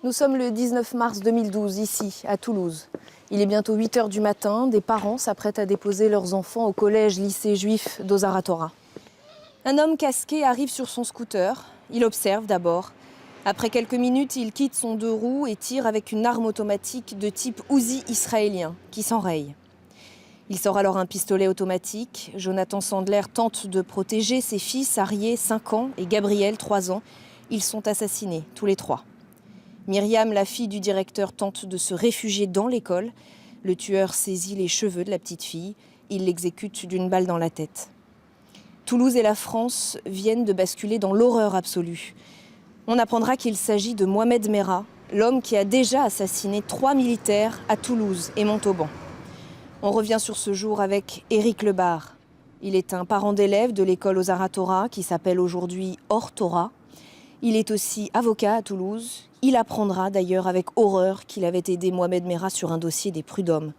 Nous sommes le 19 mars 2012, ici, à Toulouse. Il est bientôt 8 h du matin. Des parents s'apprêtent à déposer leurs enfants au collège-lycée juif d'Ozar HaTorah. Un homme casqué arrive sur son scooter. Il observe d'abord. Après quelques minutes, il quitte son deux roues et tire avec une arme automatique de type Uzi israélien, qui s'enraye. Il sort alors un pistolet automatique. Jonathan Sandler tente de protéger ses fils, Arié, 5 ans, et Gabriel, 3 ans. Ils sont assassinés, tous les trois. Myriam, la fille du directeur, tente de se réfugier dans l'école. Le tueur saisit les cheveux de la petite fille. Il l'exécute d'une balle dans la tête. Toulouse et la France viennent de basculer dans l'horreur absolue. On apprendra qu'il s'agit de Mohamed Merah, l'homme qui a déjà assassiné 3 militaires à Toulouse et Montauban. On revient sur ce jour avec Éric Lebar. Il est un parent d'élève de l'école Ozar HaTorah qui s'appelle aujourd'hui Or Torah. Il est aussi avocat à Toulouse. Il apprendra d'ailleurs avec horreur qu'il avait aidé Mohamed Merah sur un dossier des prud'hommes.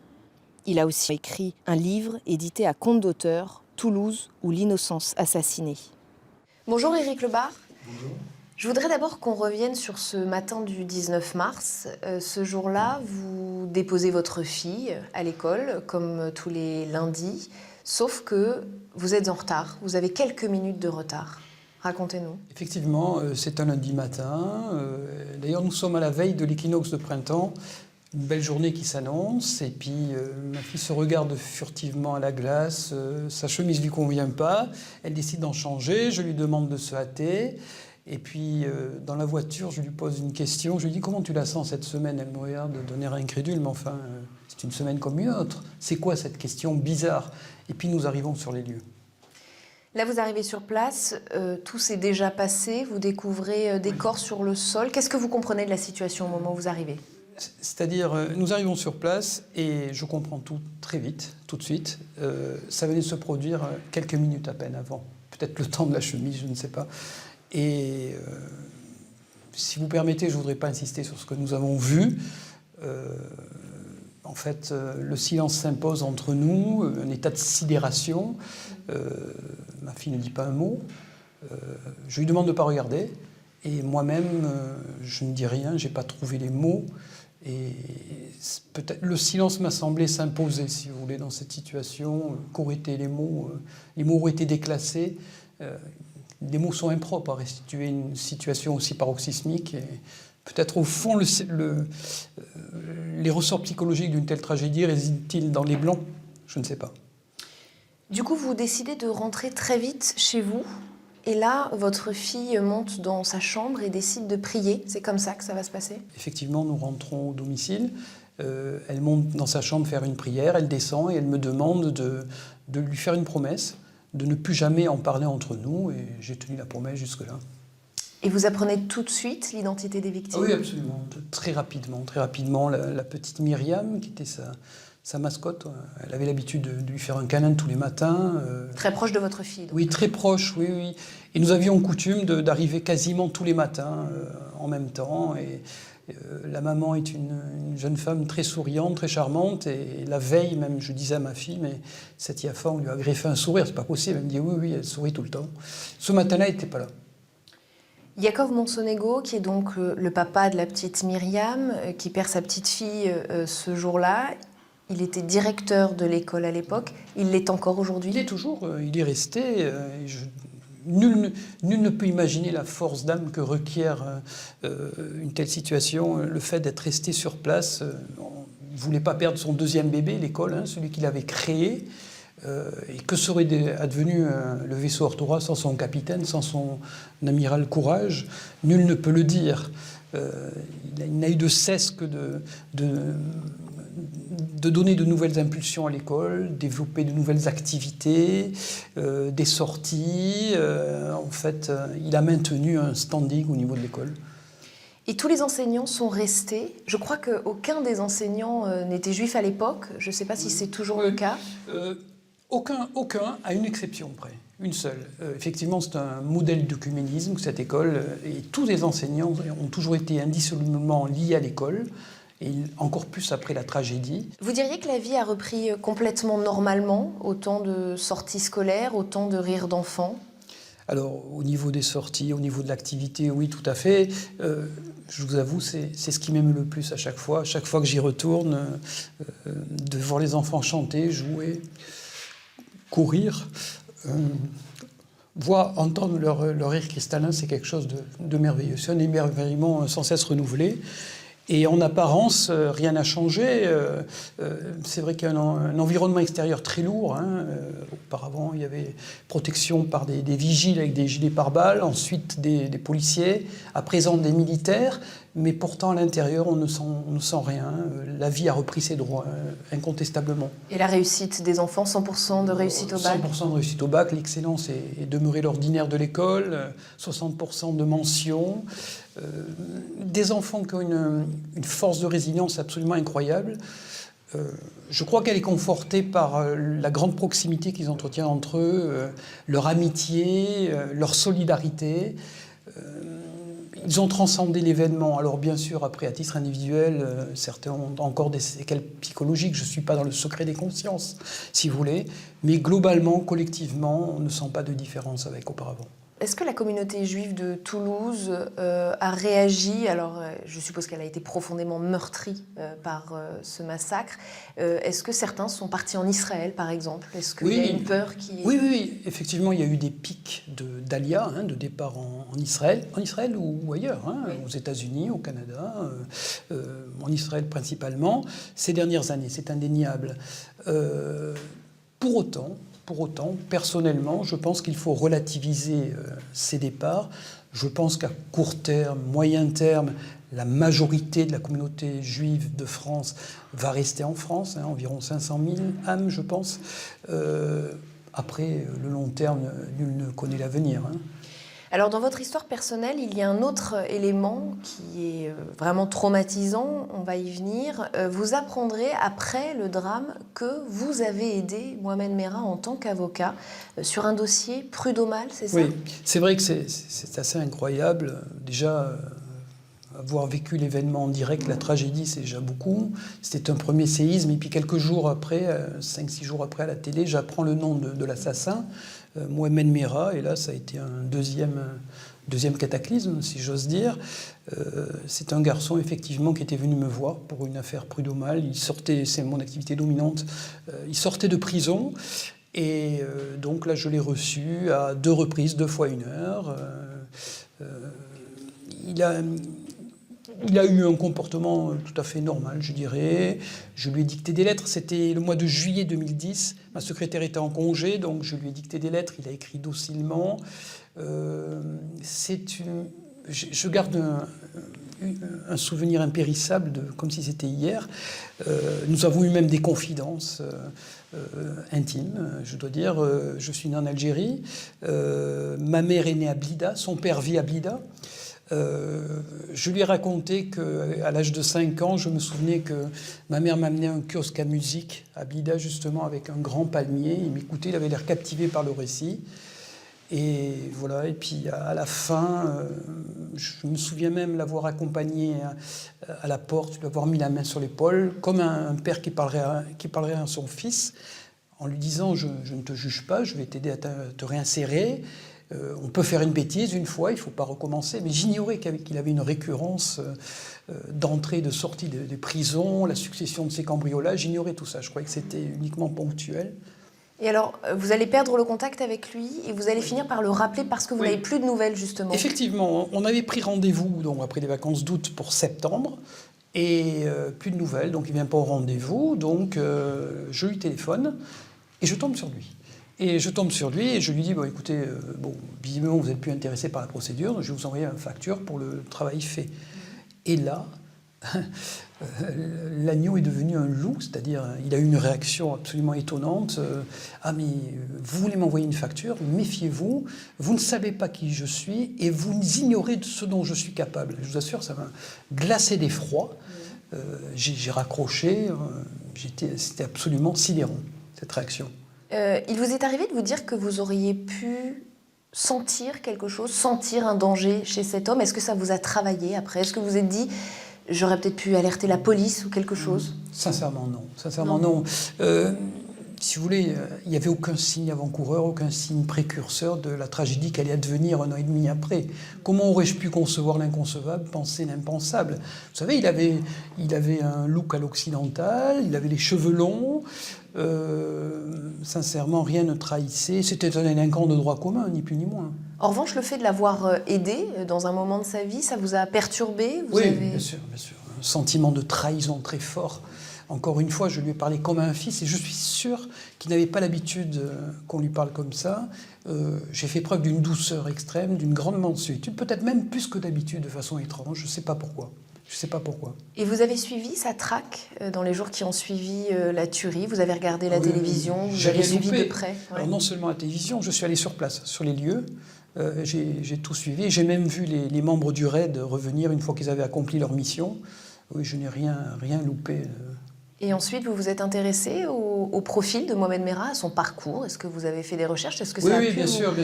Il a aussi écrit un livre édité à compte d'auteur, Toulouse ou l'innocence assassinée. Bonjour Éric Lebar. Bonjour. Je voudrais d'abord qu'on revienne sur ce matin du 19 mars. Ce jour-là, vous déposez votre fille à l'école, comme tous les lundis, sauf que vous êtes en retard. Vous avez quelques minutes de retard. Racontez-nous. Effectivement, c'est un lundi matin. D'ailleurs, nous sommes à la veille de l'équinoxe de printemps. Une belle journée qui s'annonce. Et puis, ma fille se regarde furtivement à la glace. Sa chemise ne lui convient pas. Elle décide d'en changer. Je lui demande de se hâter. Et puis, dans la voiture, je lui pose une question. Je lui dis, comment tu la sens cette semaine? Elle me regarde d'un air incrédule. Mais enfin, c'est une semaine comme une autre. C'est quoi cette question bizarre? Et puis, nous arrivons sur les lieux. Là, vous arrivez sur place, tout s'est déjà passé, vous découvrez des corps sur le sol. Qu'est-ce que vous comprenez de la situation au moment où vous arrivez? C'est-à-dire, nous arrivons sur place et je comprends tout très vite, tout de suite. Ça venait de se produire quelques minutes à peine avant. Peut-être le temps de la chemise, je ne sais pas. Et si vous permettez, je ne voudrais pas insister sur ce que nous avons vu. En fait, le silence s'impose entre nous, un état de sidération. Ma fille ne dit pas un mot. Je lui demande de ne pas regarder. Et moi-même, je ne dis rien, je n'ai pas trouvé les mots. Et peut-être le silence m'a semblé s'imposer, si vous voulez, dans cette situation. Qu'auraient été les mots? Les mots auraient été déclassés. Les mots sont impropres à restituer une situation aussi paroxysmique. Et peut-être au fond, les ressorts psychologiques d'une telle tragédie résident-ils dans les blancs? Je ne sais pas. Du coup, vous décidez de rentrer très vite chez vous. Et là, votre fille monte dans sa chambre et décide de prier. C'est comme ça que ça va se passer? Effectivement, nous rentrons au domicile. Elle monte dans sa chambre faire une prière. Elle descend et elle me demande de lui faire une promesse, de ne plus jamais en parler entre nous. Et j'ai tenu la promesse jusque-là. Et vous apprenez tout de suite l'identité des victimes? Oui, absolument. Très rapidement. La petite Myriam, qui était sa mascotte, elle avait l'habitude de lui faire un câlin tous les matins. Très proche de votre fille, donc. Oui, très proche, oui. Et nous avions coutume d'arriver quasiment tous les matins en même temps. Et la maman est une jeune femme très souriante, très charmante. Et la veille, même, je disais à ma fille, mais cette Yafa, on lui a greffé un sourire, c'est pas possible. Elle me dit oui, elle sourit tout le temps. Ce matin-là, elle n'était pas là. Yaakov Monsonego, qui est donc le papa de la petite Myriam, qui perd sa petite fille ce jour-là, il était directeur de l'école à l'époque. Il l'est encore aujourd'hui? Il est toujours, il est resté. Nul ne peut imaginer la force d'âme que requiert une telle situation. Le fait d'être resté sur place, on ne voulait pas perdre son deuxième bébé, l'école, celui qu'il avait créé. Et que serait advenu le vaisseau Or Torah sans son capitaine, sans son amiral Courage? Nul ne peut le dire. Il n'a eu de cesse que de donner de nouvelles impulsions à l'école, développer de nouvelles activités, des sorties. En fait, il a maintenu un standing au niveau de l'école. Et tous les enseignants sont restés. Je crois qu'aucun des enseignants n'était juif à l'époque. Je ne sais pas si c'est toujours le cas. Aucun, à une exception près, une seule. Effectivement, c'est un modèle d'œcuménisme, cette école, et tous les enseignants ont toujours été indissolublement liés à l'école, et encore plus après la tragédie. Vous diriez que la vie a repris complètement normalement, autant de sorties scolaires, autant de rires d'enfants? Alors, au niveau des sorties, au niveau de l'activité, oui, tout à fait. Je vous avoue, c'est ce qui m'aime le plus à chaque fois. À chaque fois que j'y retourne, de voir les enfants chanter, jouer, courir, voir, entendre leur rire cristallin, c'est quelque chose de merveilleux. C'est un émerveillement sans cesse renouvelé. Et en apparence, rien n'a changé. C'est vrai qu'il y a un environnement extérieur très lourd. Hein. Auparavant, il y avait protection par des vigiles avec des gilets pare-balles, ensuite des policiers, à présent des militaires. Mais pourtant, à l'intérieur, on ne sent rien. La vie a repris ses droits, incontestablement. Et la réussite des enfants, 100% de réussite au bac? 100% de réussite au bac. L'excellence est demeurée l'ordinaire de l'école, 60% de mentions. Des enfants qui ont une force de résilience absolument incroyable. Je crois qu'elle est confortée par la grande proximité qu'ils entretiennent entre eux, leur amitié, leur solidarité. Ils ont transcendé l'événement. Alors bien sûr, après, à titre individuel, certains ont encore des séquelles psychologiques. Je ne suis pas dans le secret des consciences, si vous voulez. Mais globalement, collectivement, on ne sent pas de différence avec auparavant. Est-ce que la communauté juive de Toulouse a réagi? Alors, je suppose qu'elle a été profondément meurtrie par ce massacre. Est-ce que certains sont partis en Israël, par exemple? Est-ce qu'il y a une peur qui... Oui, effectivement, il y a eu des pics d'Alia, de départ en Israël ou ailleurs, aux États-Unis, au Canada, en Israël principalement, ces dernières années, c'est indéniable. Pour autant, personnellement, je pense qu'il faut relativiser ces départs. Je pense qu'à court terme, moyen terme, la majorité de la communauté juive de France va rester en France, environ 500 000 âmes, je pense. Après, le long terme, nul ne connaît l'avenir. Alors, dans votre histoire personnelle, il y a un autre élément qui est vraiment traumatisant, on va y venir. Vous apprendrez, après le drame, que vous avez aidé Mohamed Merah en tant qu'avocat sur un dossier prud'homal, c'est ça? Oui, c'est vrai que c'est assez incroyable. Déjà, avoir vécu l'événement en direct, la tragédie, c'est déjà beaucoup. C'était un premier séisme, et puis quelques jours après, 5-6 jours après à la télé, j'apprends le nom de l'assassin, Mohamed Merah, et là ça a été un deuxième cataclysme, si j'ose dire. C'est un garçon effectivement qui était venu me voir pour une affaire prud'homale. Il sortait, c'est mon activité dominante, il sortait de prison, et donc là je l'ai reçu à 2 reprises, 2 fois 1 heure. Il a eu un comportement tout à fait normal, je dirais. Je lui ai dicté des lettres. C'était le mois de juillet 2010. Ma secrétaire était en congé, donc je lui ai dicté des lettres. Il a écrit docilement. Je garde un souvenir impérissable, comme si c'était hier. Nous avons eu même des confidences intimes, je dois dire. Je suis né en Algérie. Ma mère est née à Blida. Son père vit à Blida. Je lui ai raconté qu'à l'âge de 5 ans, je me souvenais que ma mère m'amenait à un kiosque à musique à Blida, justement, avec un grand palmier. Il m'écoutait, il avait l'air captivé par le récit. Et voilà, et puis à la fin, je me souviens même l'avoir accompagné à la porte, lui avoir mis la main sur l'épaule, comme un père qui parlerait à son fils, en lui disant « Je ne te juge pas, je vais t'aider à te réinsérer ». On peut faire une bêtise une fois, il ne faut pas recommencer. Mais j'ignorais qu'il avait une récurrence d'entrée, de sortie des prisons, la succession de ces cambriolages. J'ignorais tout ça. Je croyais que c'était uniquement ponctuel. Et alors, vous allez perdre le contact avec lui et vous allez finir par le rappeler parce que vous n'avez plus de nouvelles, justement. Effectivement, on avait pris rendez-vous donc, après les vacances d'août pour septembre. Et plus de nouvelles, donc il ne vient pas au rendez-vous. Donc je lui téléphone et je tombe sur lui. Et je tombe sur lui et je lui dis, bon, écoutez, visiblement vous n'êtes plus intéressé par la procédure, donc je vais vous envoyer une facture pour le travail fait. Et là, l'agneau est devenu un loup, c'est-à-dire il a eu une réaction absolument étonnante. Ah mais vous voulez m'envoyer une facture, méfiez-vous, vous ne savez pas qui je suis et vous ignorez de ce dont je suis capable. Je vous assure, ça m'a glacé d'effroi. J'ai raccroché, c'était absolument sidérant, cette réaction. Il vous est arrivé de vous dire que vous auriez pu sentir quelque chose, sentir un danger chez cet homme? Est-ce que ça vous a travaillé après? Est-ce que vous vous êtes dit, j'aurais peut-être pu alerter la police ou quelque chose? Sincèrement, non. Sincèrement, non. si vous voulez, il n'y avait aucun signe avant-coureur, aucun signe précurseur de la tragédie qui allait advenir 1 an et demi après. Comment aurais-je pu concevoir l'inconcevable, penser l'impensable? Vous savez, il avait un look à l'occidental, il avait les cheveux longs, sincèrement, rien ne trahissait. C'était un délinquant de droit commun, ni plus ni moins. En revanche, le fait de l'avoir aidé dans un moment de sa vie, ça vous a perturbé? Oui, bien sûr, bien sûr. Un sentiment de trahison très fort. Encore une fois, je lui ai parlé comme à un fils et je suis sûr qu'il n'avait pas l'habitude qu'on lui parle comme ça. J'ai fait preuve d'une douceur extrême, d'une grande mansuétude, peut-être même plus que d'habitude, de façon étrange. Je ne sais pas pourquoi. Je sais pas pourquoi. Et vous avez suivi sa traque dans les jours qui ont suivi la tuerie? Vous avez regardé la télévision? Vous avez suivi de près? Alors non seulement la télévision, je suis allé sur place, sur les lieux. J'ai tout suivi. J'ai même vu les membres du RAID revenir une fois qu'ils avaient accompli leur mission. Oui, je n'ai rien loupé. Et ensuite, vous vous êtes intéressé au profil de Mohamed Merah, à son parcours? Est-ce que vous avez fait des recherches? Est-ce que ça a pu bien sûr.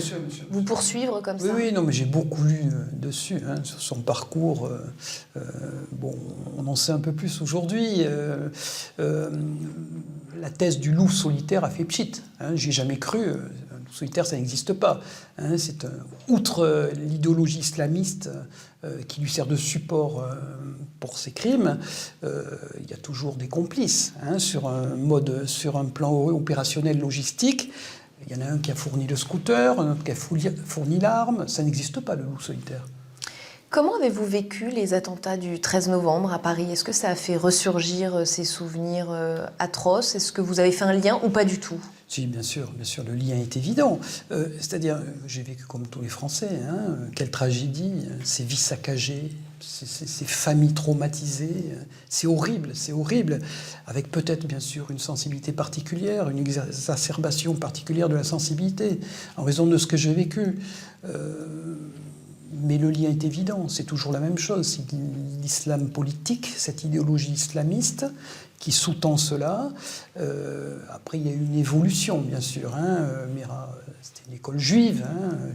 vous poursuivre comme ça? Oui, non, mais j'ai beaucoup lu dessus, sur son parcours. Bon, on en sait un peu plus aujourd'hui. La thèse du loup solitaire a fait pchit. J'y ai jamais cru. Un loup solitaire, ça n'existe pas. C'est outre l'idéologie islamiste qui lui sert de support pour ses crimes, il y a toujours des complices sur un plan opérationnel logistique. Il y en a un qui a fourni le scooter, un autre qui a fourni l'arme. Ça n'existe pas, le loup solitaire. Comment avez-vous vécu les attentats du 13 novembre à Paris? Est-ce que ça a fait ressurgir ces souvenirs atroces? Est-ce que vous avez fait un lien ou pas du tout? Si, bien sûr, le lien est évident. C'est-à-dire, j'ai vécu comme tous les Français, quelle tragédie, ces vies saccagées, ces familles traumatisées, c'est horrible, avec peut-être bien sûr une sensibilité particulière, une exacerbation particulière de la sensibilité, en raison de ce que j'ai vécu. Mais le lien est évident, c'est toujours la même chose, c'est l'islam politique, cette idéologie islamiste qui sous-tend cela. Après, il y a eu une évolution, bien sûr. Merah, c'était une école juive,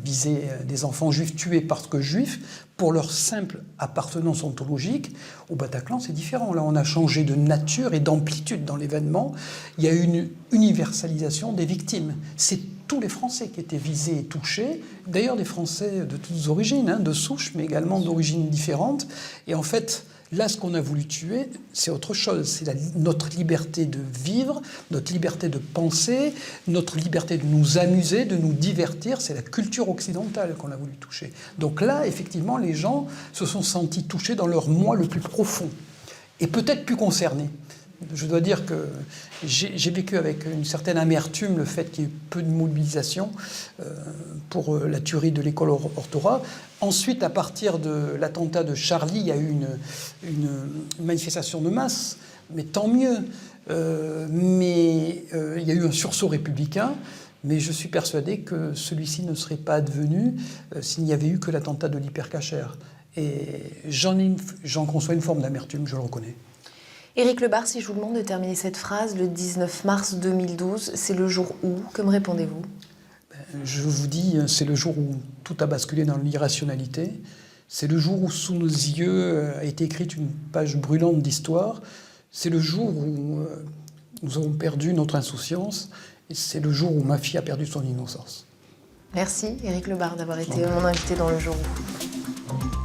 visait des enfants juifs tués parce que juifs, pour leur simple appartenance ontologique. Au Bataclan, c'est différent. Là, on a changé de nature et d'amplitude dans l'événement. Il y a eu une universalisation des victimes. C'est tous les Français qui étaient visés et touchés, d'ailleurs des Français de toutes origines, de souche, mais également d'origines différentes. Et en fait, là, ce qu'on a voulu tuer, c'est autre chose. C'est notre liberté de vivre, notre liberté de penser, notre liberté de nous amuser, de nous divertir. C'est la culture occidentale qu'on a voulu toucher. Donc là, effectivement, les gens se sont sentis touchés dans leur moi le plus profond et peut-être plus concernés. Je dois dire que j'ai vécu avec une certaine amertume le fait qu'il y ait peu de mobilisation pour la tuerie de l'école Hortora. Ensuite, à partir de l'attentat de Charlie, il y a eu une manifestation de masse, mais tant mieux. Mais il y a eu un sursaut républicain. Mais je suis persuadé que celui-ci ne serait pas advenu s'il n'y avait eu que l'attentat de l'hypercacher. Et j'en conçois une forme d'amertume, je le reconnais. Éric Lebar, si je vous demande de terminer cette phrase, le 19 mars 2012, c'est le jour où? Que me répondez-vous? Je vous dis, c'est le jour où tout a basculé dans l'irrationalité. C'est le jour où, sous nos yeux, a été écrite une page brûlante d'histoire. C'est le jour où nous avons perdu notre insouciance. Et c'est le jour où ma fille a perdu son innocence. Merci, Éric Lebar, d'avoir été mon invité dans le jour où.